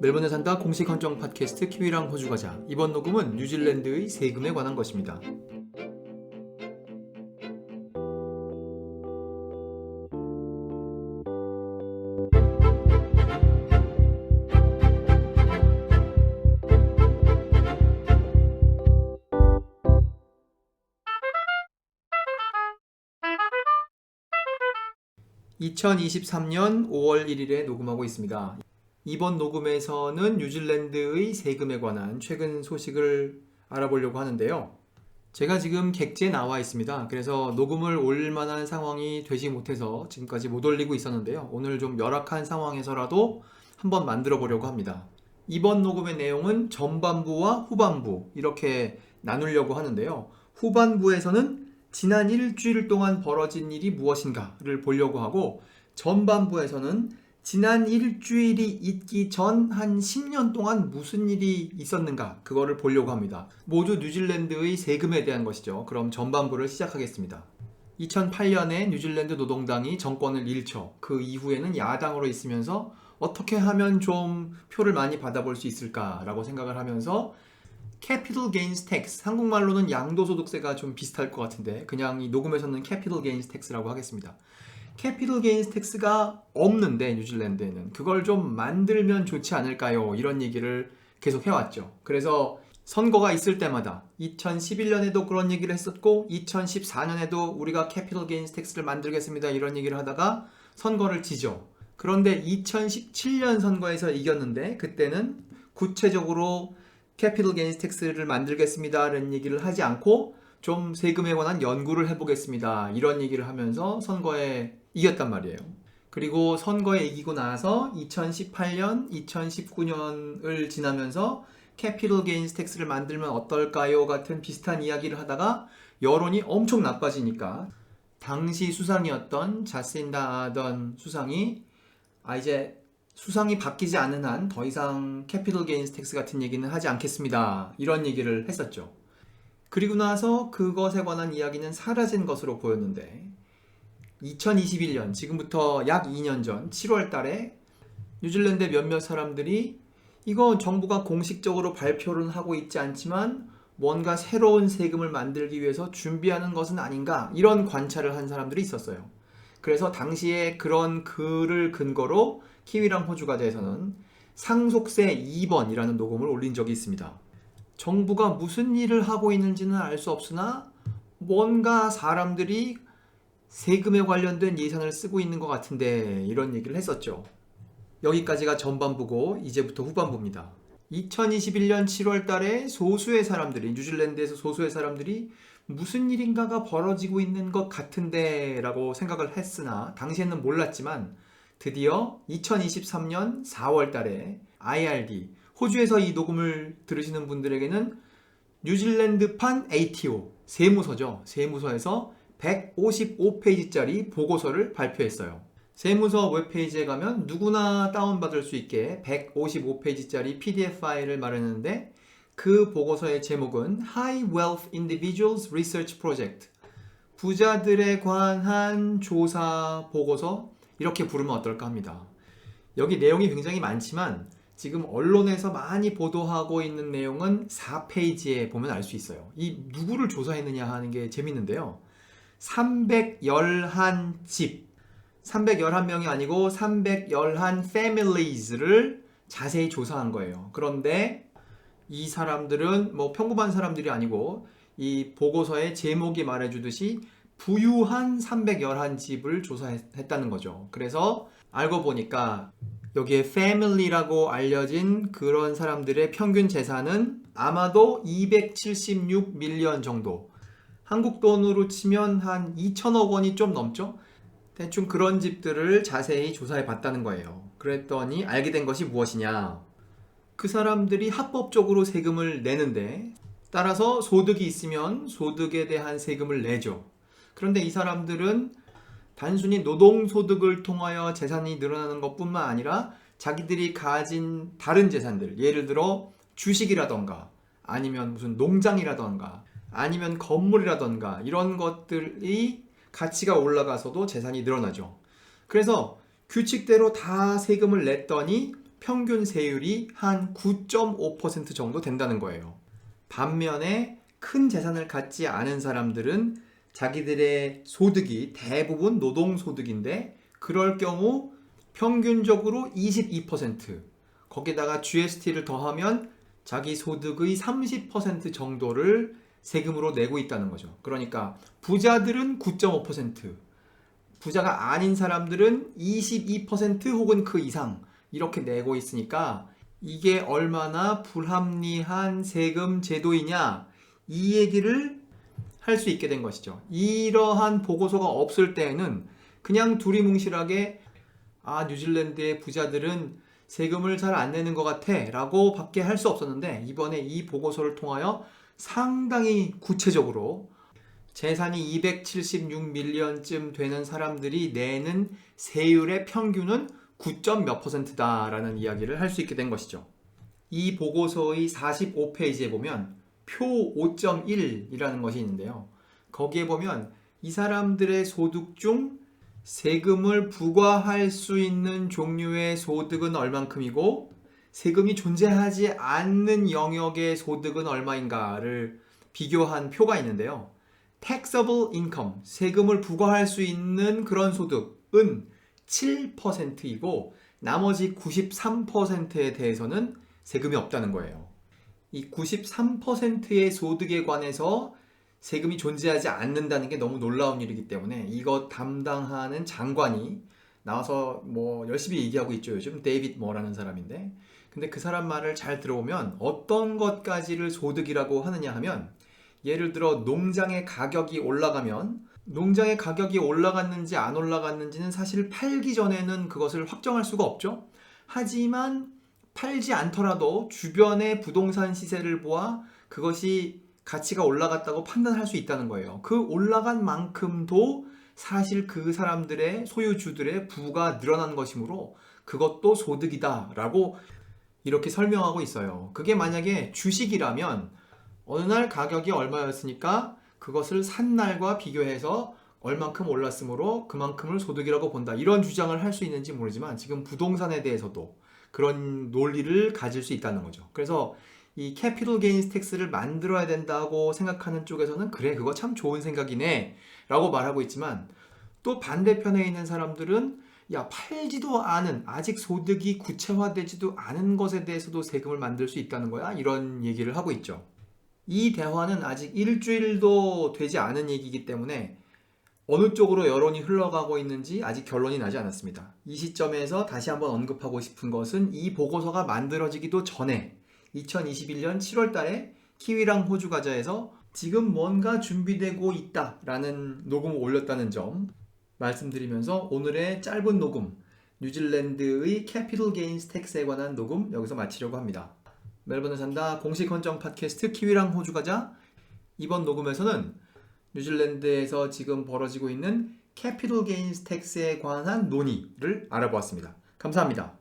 멜번에 산다 공식 헌정 팟캐스트 키위랑 호주 가자. 이번 녹음은 뉴질랜드의 세금에 관한 것입니다. (2023년 5월 1일에) 녹음하고 있습니다. 이번 녹음에서는 뉴질랜드의 세금에 관한 최근 소식을 알아보려고 하는데요. 제가 지금 객지에 나와 있습니다. 그래서 녹음을 올 만한 상황이 되지 못해서 지금까지 못 올리고 있었는데요. 오늘 좀 열악한 상황에서라도 한번 만들어 보려고 합니다. 이번 녹음의 내용은 전반부와 후반부 이렇게 나누려고 하는데요. 후반부에서는 지난 일주일 동안 벌어진 일이 무엇인가를 보려고 하고, 전반부에서는 지난 일주일이 있기 전 한 10년 동안 무슨 일이 있었는가 그거를 보려고 합니다. 모두 뉴질랜드의 세금에 대한 것이죠. 그럼 전반부를 시작하겠습니다. 2008년에 뉴질랜드 노동당이 정권을 잃죠. 그 이후에는 야당으로 있으면서 어떻게 하면 좀 표를 많이 받아볼 수 있을까라고 생각을 하면서 Capital Gains Tax, 한국말로는 양도소득세가 좀 비슷할 것 같은데 그냥 이 녹음에서는 Capital Gains Tax라고 하겠습니다. Capital Gains Tax가 없는데 뉴질랜드에는 그걸 좀 만들면 좋지 않을까요? 이런 얘기를 계속 해왔죠. 그래서 선거가 있을 때마다 2011년에도 그런 얘기를 했었고 2014년에도 우리가 Capital Gains Tax를 만들겠습니다 이런 얘기를 하다가 선거를 지죠. 그런데 2017년 선거에서 이겼는데 그때는 구체적으로 Capital Gains Tax를 만들겠습니다 라는 얘기를 하지 않고 좀 세금에 관한 연구를 해보겠습니다 이런 얘기를 하면서 선거에 이겼단 말이에요. 그리고 선거에 이기고 나서 2018년, 2019년을 지나면서 Capital Gains Tax를 만들면 어떨까요? 같은 비슷한 이야기를 하다가 여론이 엄청 나빠지니까 당시 수상이었던 자신다 아던 수상이 이제 수상이 바뀌지 않는 한 더 이상 Capital Gains Tax 같은 얘기는 하지 않겠습니다 이런 얘기를 했었죠. 그리고 나서 그것에 관한 이야기는 사라진 것으로 보였는데 2021년, 지금부터 약 2년 전 7월 달에 뉴질랜드 몇몇 사람들이 이거 정부가 공식적으로 발표는 하고 있지 않지만 뭔가 새로운 세금을 만들기 위해서 준비하는 것은 아닌가 이런 관찰을 한 사람들이 있었어요. 그래서 당시에 그런 글을 근거로 키위랑 호주가자에서는 상속세 2번이라는 녹음을 올린 적이 있습니다. 정부가 무슨 일을 하고 있는지는 알 수 없으나 뭔가 사람들이 세금에 관련된 예산을 쓰고 있는 것 같은데 이런 얘기를 했었죠. 여기까지가 전반부고 이제부터 후반부입니다. 2021년 7월 달에 소수의 사람들이, 뉴질랜드에서 소수의 사람들이 무슨 일인가가 벌어지고 있는 것 같은데 라고 생각을 했으나 당시에는 몰랐지만 드디어 2023년 4월 달에 IRD, 호주에서 이 녹음을 들으시는 분들에게는 뉴질랜드판 ATO, 세무서죠. 세무서에서 155페이지짜리 보고서를 발표했어요. 세무서 웹페이지에 가면 누구나 다운받을 수 있게 155페이지짜리 PDF 파일을 마련했는데 그 보고서의 제목은 High Wealth Individuals Research Project, 부자들에 관한 조사 보고서 이렇게 부르면 어떨까 합니다. 여기 내용이 굉장히 많지만 지금 언론에서 많이 보도하고 있는 내용은 4페이지에 보면 알 수 있어요. 이 누구를 조사했느냐 하는 게 재밌는데요. 311집, 311명이 아니고 311 families를 자세히 조사한 거예요. 그런데 이 사람들은 뭐 평범한 사람들이 아니고 이 보고서의 제목이 말해주듯이 부유한 311집을 조사했다는 거죠. 그래서 알고 보니까 여기에 family라고 알려진 그런 사람들의 평균 재산은 아마도 276밀리언 정도, 한국 돈으로 치면 한 2천억 원이 좀 넘죠? 대충 그런 집들을 자세히 조사해 봤다는 거예요. 그랬더니 알게 된 것이 무엇이냐? 그 사람들이 합법적으로 세금을 내는데 따라서 소득이 있으면 소득에 대한 세금을 내죠. 그런데 이 사람들은 단순히 노동소득을 통하여 재산이 늘어나는 것뿐만 아니라 자기들이 가진 다른 재산들, 예를 들어 주식이라던가 아니면 무슨 농장이라던가 아니면 건물이라던가 이런 것들이 가치가 올라가서도 재산이 늘어나죠. 그래서 규칙대로 다 세금을 냈더니 평균 세율이 한 9.5% 정도 된다는 거예요. 반면에 큰 재산을 갖지 않은 사람들은 자기들의 소득이 대부분 노동소득인데 그럴 경우 평균적으로 22%, 거기다가 GST를 더하면 자기 소득의 30% 정도를 세금으로 내고 있다는 거죠. 그러니까 부자들은 9.5%, 부자가 아닌 사람들은 22% 혹은 그 이상 이렇게 내고 있으니까 이게 얼마나 불합리한 세금 제도이냐, 이 얘기를 할 수 있게 된 것이죠. 이러한 보고서가 없을 때에는 그냥 두리뭉실하게 뉴질랜드의 부자들은 세금을 잘 안 내는 것 같아 라고 밖에 할 수 없었는데, 이번에 이 보고서를 통하여 상당히 구체적으로 재산이 276밀리언쯤 되는 사람들이 내는 세율의 평균은 9몇 %다라는 이야기를 할 수 있게 된 것이죠. 이 보고서의 45페이지에 보면 표 5.1이라는 것이 있는데요. 거기에 보면 이 사람들의 소득 중 세금을 부과할 수 있는 종류의 소득은 얼만큼이고 세금이 존재하지 않는 영역의 소득은 얼마인가를 비교한 표가 있는데요. Taxable income, 세금을 부과할 수 있는 그런 소득은 7%이고 나머지 93%에 대해서는 세금이 없다는 거예요. 이 93%의 소득에 관해서 세금이 존재하지 않는다는 게 너무 놀라운 일이기 때문에 이것 담당하는 장관이 나와서 열심히 얘기하고 있죠. 요즘 데이빗 머라는 사람인데, 근데 그 사람 말을 잘 들어보면 어떤 것까지를 소득이라고 하느냐 하면, 예를 들어 농장의 가격이 올라가면 농장의 가격이 올라갔는지 안 올라갔는지는 사실 팔기 전에는 그것을 확정할 수가 없죠. 하지만 팔지 않더라도 주변의 부동산 시세를 보아 그것이 가치가 올라갔다고 판단할 수 있다는 거예요. 그 올라간 만큼도 사실 그 사람들의 소유주들의 부가 늘어난 것이므로 그것도 소득이다 라고 이렇게 설명하고 있어요. 그게 만약에 주식이라면 어느 날 가격이 얼마였으니까 그것을 산 날과 비교해서 얼만큼 올랐으므로 그만큼을 소득이라고 본다, 이런 주장을 할 수 있는지 모르지만 지금 부동산에 대해서도 그런 논리를 가질 수 있다는 거죠. 그래서 이 캐피털 게인스 텍스를 만들어야 된다고 생각하는 쪽에서는 그래, 그거 참 좋은 생각이네 라고 말하고 있지만, 또 반대편에 있는 사람들은 팔지도 않은, 아직 소득이 구체화되지도 않은 것에 대해서도 세금을 만들 수 있다는 거야, 이런 얘기를 하고 있죠. 이 대화는 아직 일주일도 되지 않은 얘기이기 때문에 어느 쪽으로 여론이 흘러가고 있는지 아직 결론이 나지 않았습니다. 이 시점에서 다시 한번 언급하고 싶은 것은 이 보고서가 만들어지기도 전에 2021년 7월 달에 키위랑 호주 과자에서 지금 뭔가 준비되고 있다라는 녹음을 올렸다는 점 말씀드리면서 오늘의 짧은 녹음, 뉴질랜드의 캐피털 게인스 텍스에 관한 녹음 여기서 마치려고 합니다. 멜번에 산다 공식 헌정 팟캐스트 키위랑 호주 과자, 이번 녹음에서는 뉴질랜드에서 지금 벌어지고 있는 캐피털 게인스 텍스에 관한 논의를 알아보았습니다. 감사합니다.